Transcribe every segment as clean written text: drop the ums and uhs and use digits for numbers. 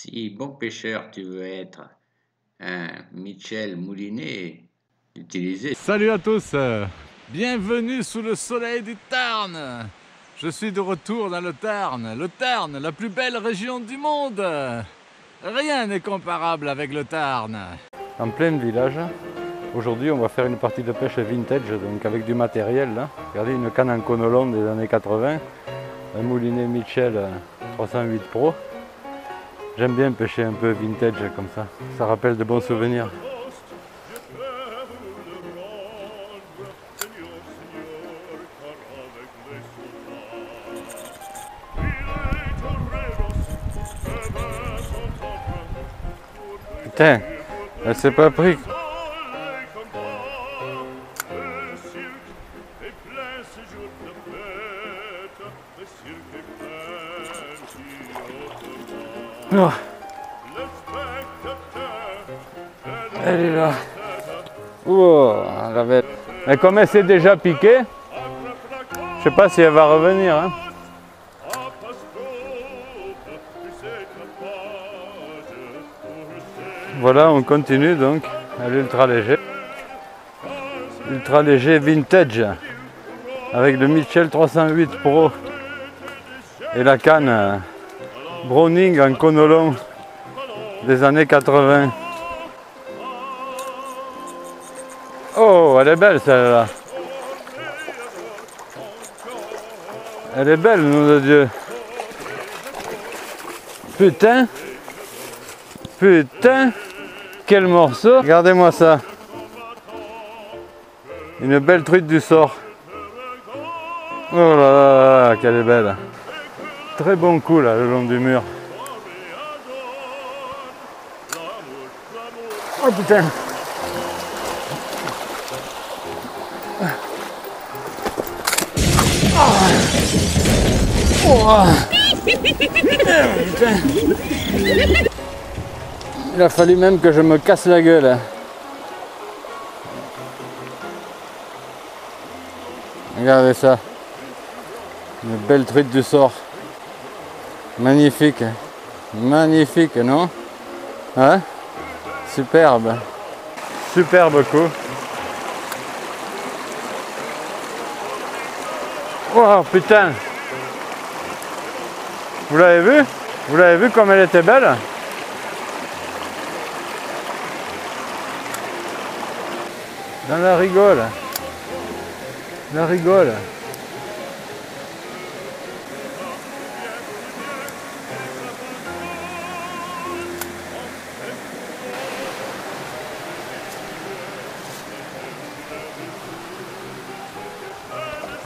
Si bon pêcheur tu veux être, un Michel Moulinet, utilisé. Salut à tous, bienvenue sous le soleil du Tarn. Je suis de retour dans le Tarn, la plus belle région du monde. Rien n'est comparable avec le Tarn. En plein village, aujourd'hui on va faire une partie de pêche vintage, donc avec du matériel. Là. Regardez, une canne en conolon des années 80, un moulinet Michel 308 Pro. J'aime bien pêcher un peu vintage comme ça rappelle de bons souvenirs. Putain, elle s'est pas pris. Oh. Elle est là. Oh, mais comme elle s'est déjà piquée, je sais pas si elle va revenir. Hein. Voilà, on continue donc à l'ultra léger. Ultra léger vintage avec le Michel 308 Pro et la canne Browning en conolon des années 80. Oh, elle est belle celle-là. Elle est belle, nom de Dieu. Putain. Putain. Quel morceau. Regardez-moi ça. Une belle truite du sort. Oh là là là, qu'elle est belle. Très bon coup là, le long du mur. Oh putain. Oh. Putain. Il a fallu même que je me casse la gueule. Regardez ça. Une belle truite du sort. Magnifique. Magnifique, non? Hein? Superbe. Superbe coup. Oh putain! Vous l'avez vu? Vous l'avez vu comme elle était belle? Dans la rigole. La rigole.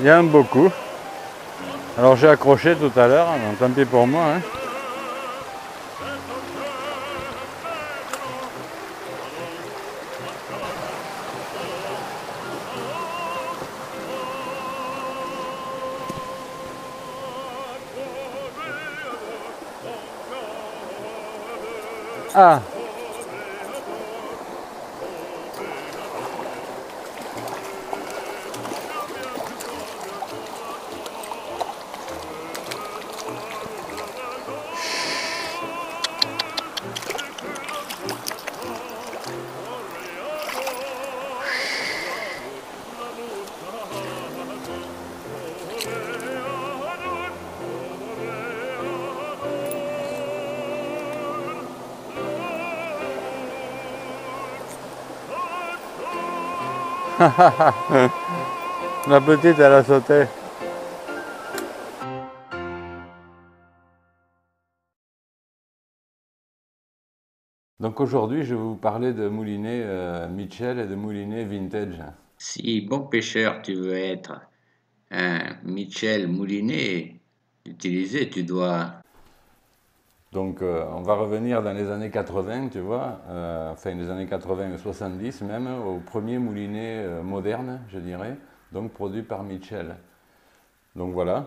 Il y a un beau coup. Alors j'ai accroché tout à l'heure, donc tant pis pour moi. Hein. Ah! La petite, elle a sauté. Donc aujourd'hui, je vais vous parler de moulinet Michel et de moulinet vintage. Si bon pêcheur tu veux être, un Michel Moulinet, utilisé, tu dois. Donc on va revenir dans les années 80, tu vois, enfin les années 80 et 70 même, au premier moulinet moderne, je dirais, donc produit par Michel. Donc voilà,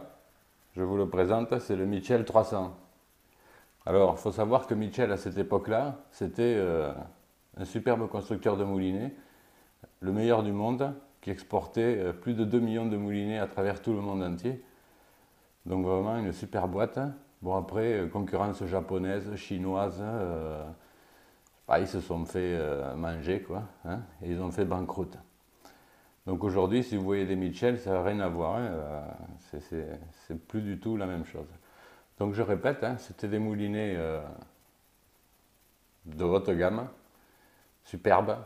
je vous le présente, c'est le Michel 300. Alors, il faut savoir que Michel, à cette époque-là, c'était un superbe constructeur de moulinets, le meilleur du monde, qui exportait plus de 2 millions de moulinets à travers tout le monde entier. Donc vraiment une super boîte. Bon après, concurrence japonaise, chinoise, ils se sont fait manger quoi, hein, et ils ont fait banqueroute. Donc aujourd'hui, si vous voyez des Mitchell, ça n'a rien à voir, hein, c'est plus du tout la même chose. Donc je répète, hein, c'était des moulinets de haute gamme, superbes,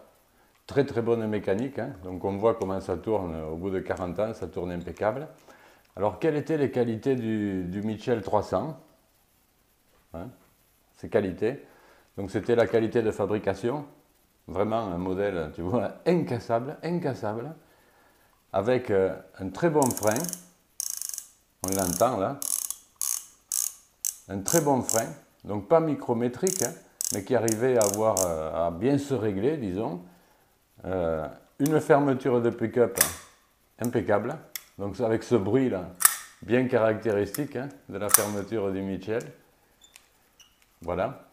très très bonne mécanique, hein, donc on voit comment ça tourne au bout de 40 ans, ça tourne impeccable. Alors quelles étaient les qualités du Mitchell 300, hein, ces qualités? Donc c'était la qualité de fabrication, vraiment un modèle, tu vois, incassable, avec un très bon frein, on l'entend là, un très bon frein, donc pas micrométrique, hein, mais qui arrivait à bien se régler, disons, une fermeture de pick-up impeccable, donc avec ce bruit là, bien caractéristique, hein, de la fermeture du Mitchell, voilà.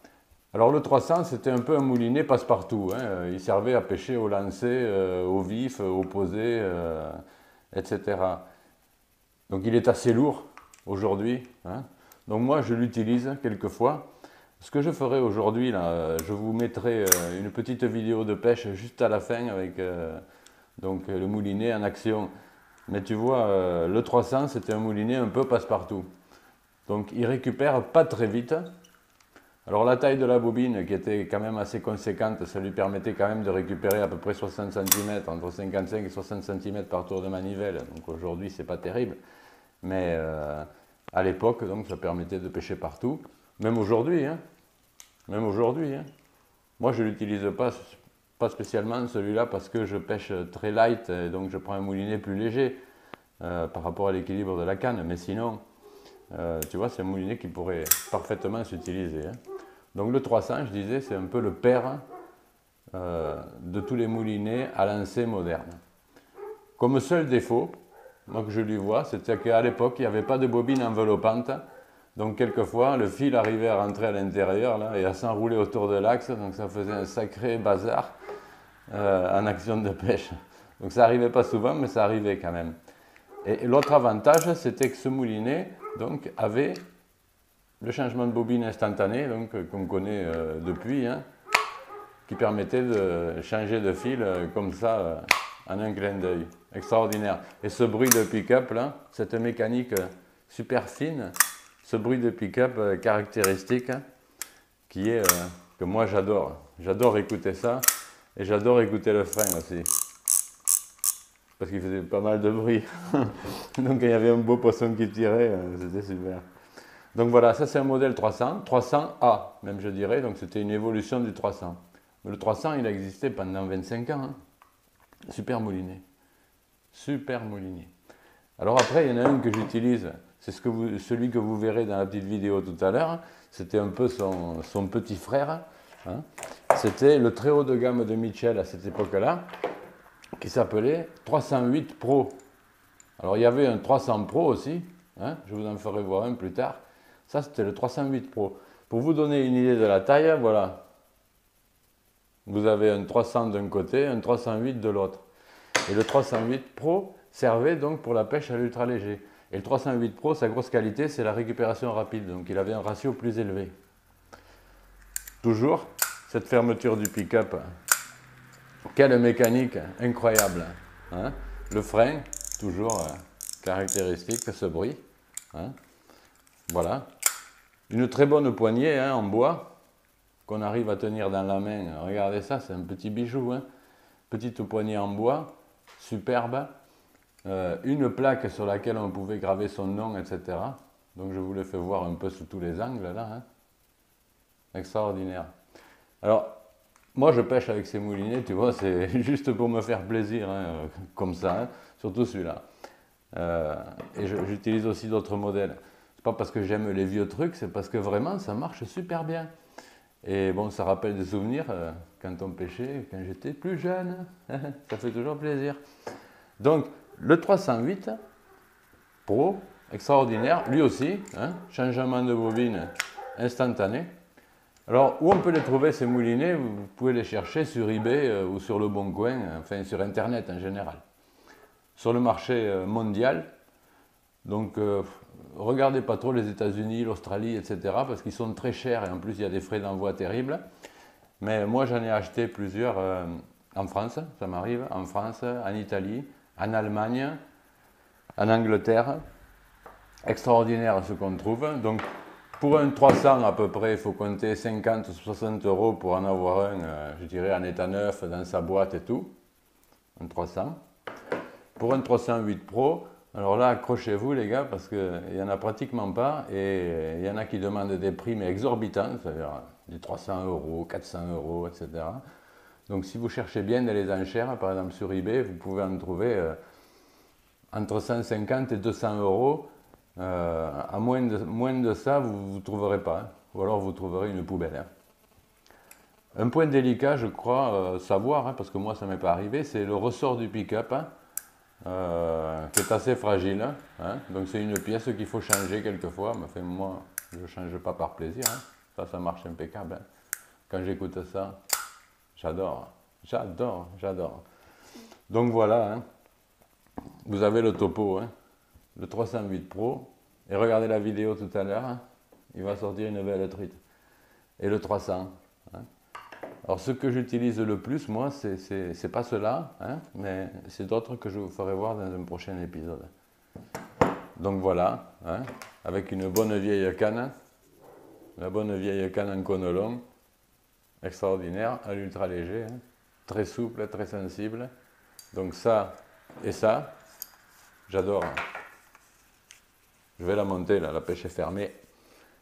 Alors le 300, c'était un peu un moulinet passe-partout, hein. Il servait à pêcher au lancer, au vif, au posé, etc. Donc il est assez lourd aujourd'hui, hein. Donc moi je l'utilise quelquefois. Ce que je ferai aujourd'hui, là, je vous mettrai une petite vidéo de pêche juste à la fin avec donc, le moulinet en action. Mais tu vois, le 300, c'était un moulinet un peu passe-partout. Donc il récupère pas très vite. Alors la taille de la bobine, qui était quand même assez conséquente, ça lui permettait quand même de récupérer à peu près 60 cm, entre 55 et 60 cm par tour de manivelle. Donc aujourd'hui, c'est pas terrible. Mais à l'époque, donc, ça permettait de pêcher partout. Même aujourd'hui, hein. Même aujourd'hui, hein. Moi, je ne l'utilise pas spécialement celui-là parce que je pêche très light, et donc je prends un moulinet plus léger par rapport à l'équilibre de la canne. Mais sinon, tu vois, c'est un moulinet qui pourrait parfaitement s'utiliser, hein. Donc le 300, je disais, c'est un peu le père de tous les moulinets à lancer modernes. Comme seul défaut, moi que je lui vois, c'était qu'à l'époque, il n'y avait pas de bobine enveloppante. Donc quelquefois, le fil arrivait à rentrer à l'intérieur là, et à s'enrouler autour de l'axe. Donc ça faisait un sacré bazar en action de pêche. Donc ça n'arrivait pas souvent, mais ça arrivait quand même. Et l'autre avantage, c'était que ce moulinet donc, avait le changement de bobine instantané, donc qu'on connaît depuis, hein, qui permettait de changer de fil comme ça en un clin d'œil. Extraordinaire. Et ce bruit de pick-up là, cette mécanique super fine, ce bruit de pick-up caractéristique, hein, qui est que moi j'adore. J'adore écouter ça et j'adore écouter le frein aussi. Parce qu'il faisait pas mal de bruit. Donc il y avait un beau poisson qui tirait, c'était super. Donc voilà, ça c'est un modèle 300, 300A même je dirais, donc c'était une évolution du 300. Mais le 300 il a existé pendant 25 ans, hein. Super moulinet. Super moulinet. Alors après il y en a un que j'utilise, c'est celui que vous verrez dans la petite vidéo tout à l'heure, c'était un peu son petit frère, hein. C'était le très haut de gamme de Mitchell à cette époque-là, qui s'appelait 308 Pro. Alors il y avait un 300 Pro aussi, hein, je vous en ferai voir un plus tard. Ça c'était le 308 Pro. Pour vous donner une idée de la taille, voilà. Vous avez un 300 d'un côté, un 308 de l'autre. Et le 308 Pro servait donc pour la pêche à l'ultra léger. Et le 308 Pro, sa grosse qualité, c'est la récupération rapide. Donc il avait un ratio plus élevé. Toujours cette fermeture du pick-up. Quelle mécanique incroyable, hein. Le frein, toujours caractéristique, ce bruit, hein. Voilà. Une très bonne poignée, hein, en bois, qu'on arrive à tenir dans la main. Regardez ça, c'est un petit bijou, hein. Petite poignée en bois, superbe. Une plaque sur laquelle on pouvait graver son nom, etc. Donc je vous le fais voir un peu sous tous les angles, là, hein. Extraordinaire. Alors, moi, je pêche avec ces moulinets, tu vois, c'est juste pour me faire plaisir, hein, comme ça, hein, surtout celui-là. Et j'utilise aussi d'autres modèles. C'est pas parce que j'aime les vieux trucs, c'est parce que vraiment, ça marche super bien. Et bon, ça rappelle des souvenirs quand on pêchait, quand j'étais plus jeune. Ça fait toujours plaisir. Donc, le 308 Pro, extraordinaire, lui aussi, hein, changement de bobine instantané. Alors, où on peut les trouver ces moulinets? Vous pouvez les chercher sur eBay ou sur Le Bon Coin, enfin sur Internet en général. Sur le marché mondial, donc regardez pas trop les États-Unis, l'Australie, etc. parce qu'ils sont très chers et en plus il y a des frais d'envoi terribles. Mais moi j'en ai acheté plusieurs en France, ça m'arrive, en France, en Italie, en Allemagne, en Angleterre. Extraordinaire ce qu'on trouve. Donc pour un 300 à peu près, il faut compter 50 ou 60 euros pour en avoir un, je dirais en état neuf, dans sa boîte et tout. Un 300. Pour un 308 Pro, alors là, accrochez-vous les gars, parce qu'il n'y en a pratiquement pas, et il y en a qui demandent des prix mais exorbitants, c'est-à-dire du 300 euros, 400 euros, etc. Donc si vous cherchez bien dans les enchères, par exemple sur eBay, vous pouvez en trouver entre 150 et 200 euros. À moins de ça, vous ne trouverez pas, hein. Ou alors vous trouverez une poubelle. Hein. Un point délicat, je crois, savoir, hein, parce que moi ça m'est pas arrivé, c'est le ressort du pick-up. Hein. Qui est assez fragile, hein. Donc c'est une pièce qu'il faut changer quelquefois, mais enfin, moi je ne change pas par plaisir, hein. Ça marche impeccable, hein. Quand j'écoute ça, j'adore, j'adore, j'adore. Donc voilà, hein. Vous avez le topo, hein. Le 308 Pro, et regardez la vidéo tout à l'heure, hein. Il va sortir une belle truite, et le 300, hein. Alors ce que j'utilise le plus, moi, c'est pas cela, hein, mais c'est d'autres que je vous ferai voir dans un prochain épisode. Donc voilà, hein, avec une bonne vieille canne, la bonne vieille canne en cône long, extraordinaire, à l'ultra léger, hein, très souple, très sensible. Donc ça et ça, j'adore. Je vais la monter là, la pêche est fermée,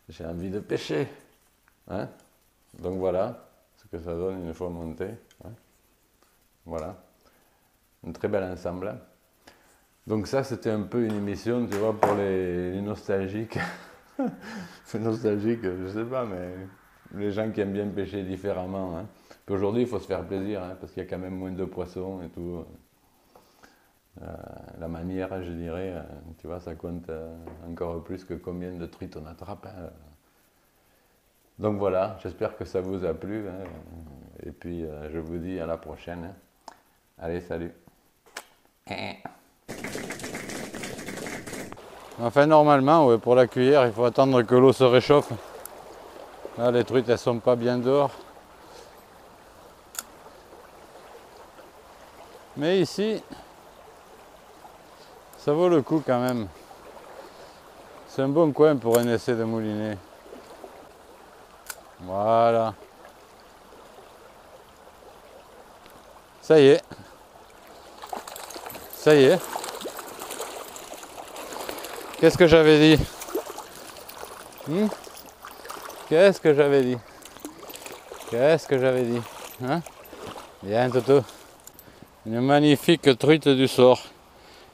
j'ai envie de pêcher, hein. Donc voilà ce que ça donne une fois monté, hein. Voilà, un très bel ensemble. Donc ça c'était un peu une émission, tu vois, pour les nostalgiques. Les nostalgiques, je sais pas, mais les gens qui aiment bien pêcher différemment, hein. Puis aujourd'hui il faut se faire plaisir, hein, parce qu'il y a quand même moins de poissons et tout. La manière, je dirais, tu vois, ça compte encore plus que combien de truites on attrape, hein. Donc voilà, j'espère que ça vous a plu, hein, et puis je vous dis à la prochaine, hein. Allez, salut. Enfin, normalement, ouais, pour la cuillère, il faut attendre que l'eau se réchauffe. Là, les truites, elles sont pas bien dehors. Mais ici, ça vaut le coup quand même. C'est un bon coin pour un essai de moulinet. Voilà. Ça y est. Ça y est. Qu'est-ce que j'avais dit? Qu'est-ce que j'avais dit? Qu'est-ce que j'avais dit, hein? Bien, Toto. Une magnifique truite du sort.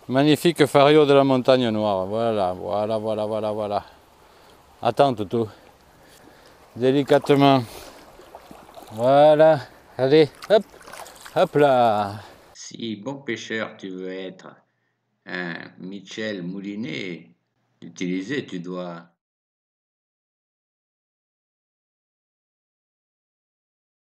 Magnifique fario de la montagne noire. Voilà, voilà, voilà, voilà, voilà. Attends, Toto. Délicatement. Voilà. Allez, hop, hop là. Si bon pêcheur tu veux être, un Michel Moulinet, l'utiliser, tu dois